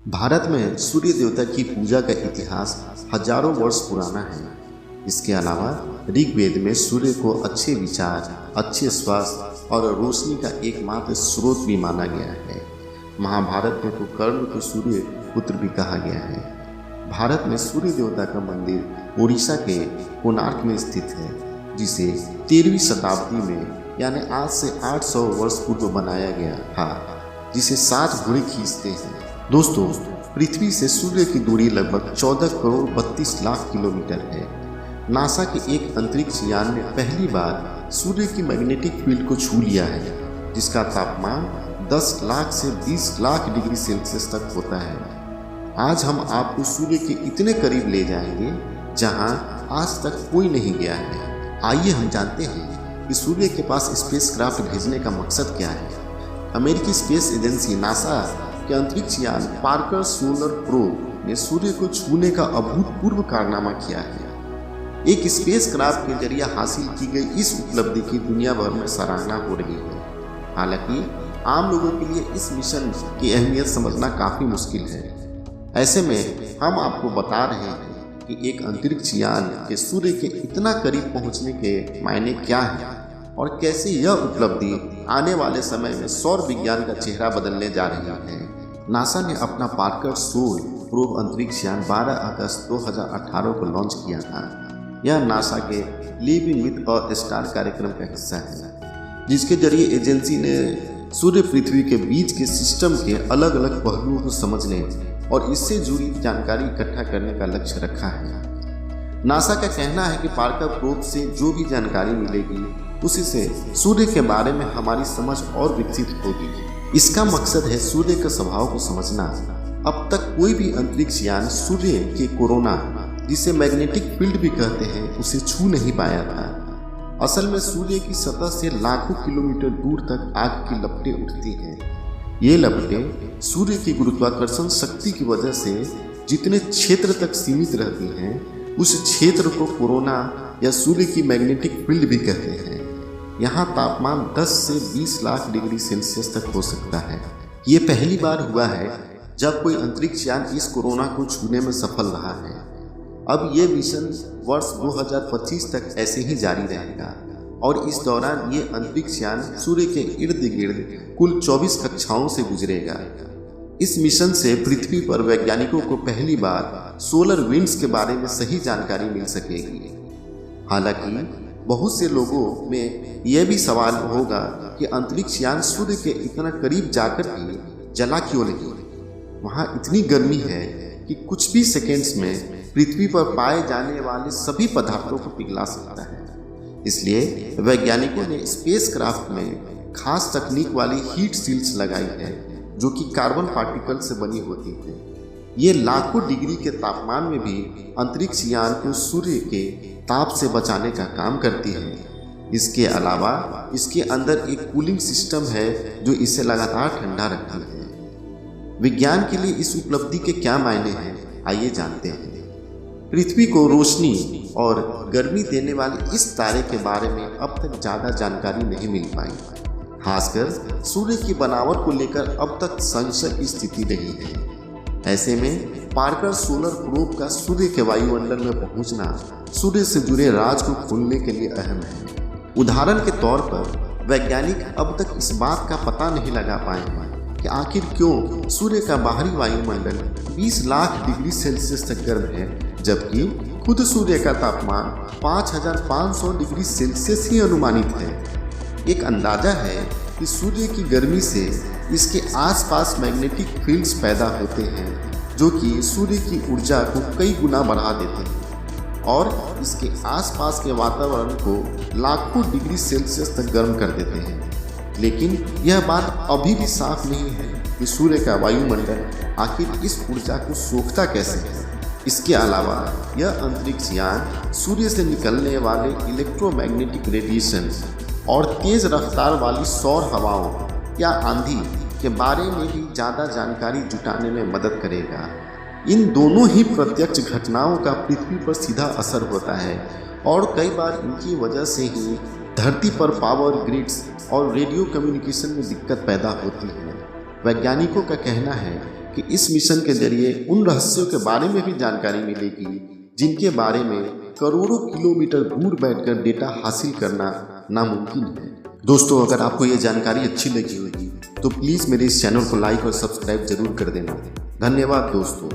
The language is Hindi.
भारत में सूर्य देवता की पूजा का इतिहास हजारों वर्ष पुराना है। इसके अलावा ऋग्वेद में सूर्य को अच्छे विचार, अच्छे स्वास्थ्य और रोशनी का एकमात्र स्रोत भी माना गया है। महाभारत में तो कर्ण को सूर्य पुत्र भी कहा गया है। भारत में सूर्य देवता का मंदिर उड़ीसा के कोणार्क में स्थित है, जिसे 13वीं शताब्दी में यानी आज से 800 वर्ष पूर्व बनाया गया था, जिसे 7 घोड़े खींचते हैं। दोस्तों, पृथ्वी से सूर्य की दूरी लगभग 14 करोड़ 32 लाख किलोमीटर है। नासा के एक अंतरिक्ष यान ने पहली बार सूर्य की मैग्नेटिक फील्ड को छू लिया है, जिसका तापमान 10 लाख से 20 लाख डिग्री सेल्सियस तक होता है। आज हम आपको सूर्य के इतने करीब ले जाएंगे जहां आज तक कोई नहीं गया है। आइए हम जानते हैं कि सूर्य के पास स्पेसक्राफ्ट भेजने का मकसद क्या है। अमेरिकी स्पेस एजेंसी नासा के अंतरिक्ष यान पार्कर सोलर प्रोब ने सूर्य को छूने का अभूतपूर्व कारनामा किया है। एक स्पेसक्राफ्ट के जरिए हासिल की गई इस उपलब्धि की दुनिया भर में सराहना हो रही है। हालांकि आम लोगों के लिए इस मिशन की अहमियत समझना काफी मुश्किल है। ऐसे में हम आपको बता रहे हैं कि एक अंतरिक्ष यान के सूर्य के इतना करीब पहुंचने के मायने क्या है और कैसे यह उपलब्धि आने वाले समय में सौर विज्ञान का चेहरा बदलने जा रही है। नासा ने अपना पार्कर सोल प्रोब अंतरिक्ष यान 12 अगस्त 2018 को लॉन्च किया था। यह नासा के लिविंग विद अ स्टार कार्यक्रम का हिस्सा है, जिसके जरिए एजेंसी ने सूर्य पृथ्वी के बीच के सिस्टम के अलग अलग पहलुओं को समझने और इससे जुड़ी जानकारी इकट्ठा करने का लक्ष्य रखा है। नासा का कहना है कि पार्कर प्रोब से जो भी जानकारी मिलेगी उसी से सूर्य के बारे में हमारी समझ और विकसित होगी। इसका मकसद है सूर्य के स्वभाव को समझना। अब तक कोई भी अंतरिक्ष यान सूर्य के कोरोना, जिसे मैग्नेटिक फील्ड भी कहते हैं, उसे छू नहीं पाया था। असल में सूर्य की सतह से लाखों किलोमीटर दूर तक आग की लपटें उठती हैं। ये लपटें सूर्य की गुरुत्वाकर्षण शक्ति की वजह से जितने क्षेत्र तक सीमित रहती हैं, उस क्षेत्र को कोरोना या सूर्य की मैग्नेटिक फील्ड भी कहते हैं। यहाँ तापमान 10 से 20 लाख डिग्री सेल्सियस तक हो सकता है। ये पहली बार हुआ है जब कोई अंतरिक्ष यान इस कोरोना को छूने में सफल रहा है। अब ये मिशन वर्ष 2025 तक ऐसे ही जारी रहेगा और इस दौरान ये अंतरिक्ष यान सूर्य के इर्द गिर्द कुल 24 कक्षाओं से गुजरेगा। इस मिशन से पृथ्वी पर वैज्ञानिकों को पहली बार सोलर विंड्स के बारे में सही जानकारी मिल सकेगी। हालांकि बहुत से लोगों में यह भी सवाल होगा कि अंतरिक्ष यान सूर्य के इतना करीब जाकर भी जला क्यों नहीं। वहाँ इतनी गर्मी है कि कुछ भी सेकेंड्स में पृथ्वी पर पाए जाने वाले सभी पदार्थों को पिघला सकता है। इसलिए वैज्ञानिकों ने स्पेसक्राफ्ट में खास तकनीक वाली हीट सील्स लगाई है, जो कि कार्बन पार्टिकल से बनी होती है। ये लाखों डिग्री के तापमान में भी अंतरिक्ष यान को सूर्य के ताप से बचाने का काम करती है। इसके अलावा इसके अंदर एक कूलिंग सिस्टम है जो इसे लगातार ठंडा रखती है। विज्ञान के लिए इस उपलब्धि के क्या मायने हैं, आइए जानते हैं। पृथ्वी को रोशनी और गर्मी देने वाले इस तारे के बारे में अब तक ज़्यादा जानकारी नहीं मिल पाई। खासकर सूर्य की बनावट को लेकर अब तक संशय की स्थिति रही है। ऐसे में पार्कर सोलर प्रोब का सूर्य के वायुमंडल में पहुंचना सूर्य से जुड़े राज को खोलने के लिए अहम है। उदाहरण के तौर पर वैज्ञानिक अब तक इस बात का पता नहीं लगा पाए हैं कि आखिर क्यों सूर्य का बाहरी वायुमंडल 20 लाख डिग्री सेल्सियस तक गर्म है, जबकि खुद सूर्य का तापमान 5500 डिग्री सेल्सियस ही अनुमानित है। एक अंदाजा है कि सूर्य की गर्मी से इसके आसपास मैग्नेटिक फील्ड्स पैदा होते हैं, जो कि सूर्य की ऊर्जा को कई गुना बढ़ा देते हैं और इसके आसपास के वातावरण को लाखों डिग्री सेल्सियस तक गर्म कर देते हैं। लेकिन यह बात अभी भी साफ नहीं है कि सूर्य का वायुमंडल आखिर इस ऊर्जा को सोखता कैसे है। इसके अलावा यह अंतरिक्ष यान सूर्य से निकलने वाले इलेक्ट्रोमैग्नेटिक रेडिएशन और तेज रफ्तार वाली सौर हवाओं या आंधी के बारे में भी ज़्यादा जानकारी जुटाने में मदद करेगा। इन दोनों ही प्रत्यक्ष घटनाओं का पृथ्वी पर सीधा असर होता है और कई बार इनकी वजह से ही धरती पर पावर ग्रिड्स और रेडियो कम्युनिकेशन में दिक्कत पैदा होती है। वैज्ञानिकों का कहना है कि इस मिशन के जरिए उन रहस्यों के बारे में भी जानकारी मिलेगी जिनके बारे में करोड़ों किलोमीटर दूर बैठकर डेटा हासिल करना नामुमकिन है। दोस्तों, अगर आपको ये जानकारी अच्छी लगी होगी तो प्लीज़ मेरे इस चैनल को लाइक और सब्सक्राइब जरूर कर देना। धन्यवाद दोस्तों।